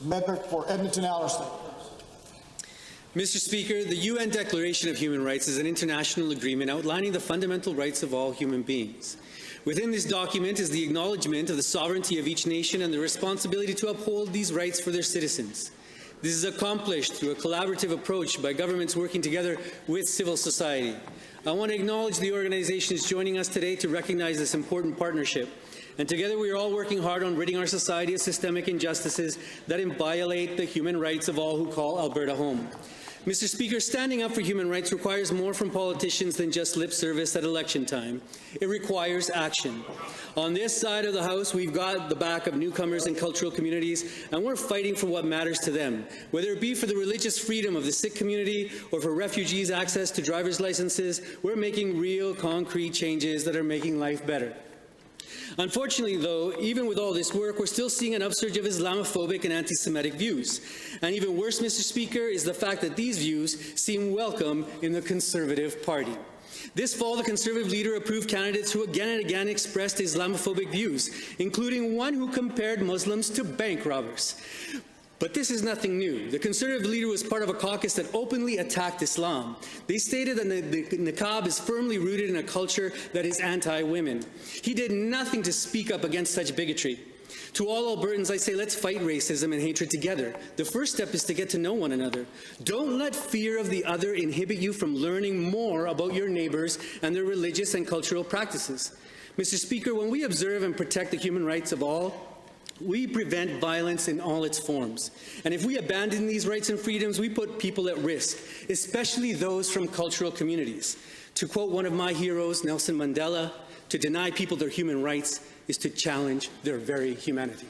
Member for Edmonton-Alliston. Mr. Speaker, the UN Declaration of Human Rights is an international agreement outlining the fundamental rights of all human beings. Within this document is the acknowledgement of the sovereignty of each nation and the responsibility to uphold these rights for their citizens. This is accomplished through a collaborative approach by governments working together with civil society. I want to acknowledge the organizations joining us today to recognize this important partnership. And together we are all working hard on ridding our society of systemic injustices that violate the human rights of all who call Alberta home. Mr. Speaker, standing up for human rights requires more from politicians than just lip service at election time. It requires action. On this side of the House, we've got the back of newcomers and cultural communities, and we're fighting for what matters to them, whether it be for the religious freedom of the Sikh community or for refugees' access to driver's licenses. We're making real, concrete changes that are making life better. Unfortunately, though, even with all this work, we're still seeing an upsurge of Islamophobic and anti-Semitic views. And even worse, Mr. Speaker, is the fact that these views seem welcome in the Conservative Party. This fall, the Conservative leader approved candidates who again and again expressed Islamophobic views, including one who compared Muslims to bank robbers. But this is nothing new. The Conservative leader was part of a caucus that openly attacked Islam. They stated that the niqab is firmly rooted in a culture that is anti-women. He did nothing to speak up against such bigotry. To all Albertans, I say let's fight racism and hatred together. The first step is to get to know one another. Don't let fear of the other inhibit you from learning more about your neighbors and their religious and cultural practices. Mr. Speaker, when we observe and protect the human rights of all, we prevent violence in all its forms. And if we abandon these rights and freedoms, we put people at risk, especially those from cultural communities. To quote one of my heroes, Nelson Mandela, to deny people their human rights is to challenge their very humanity.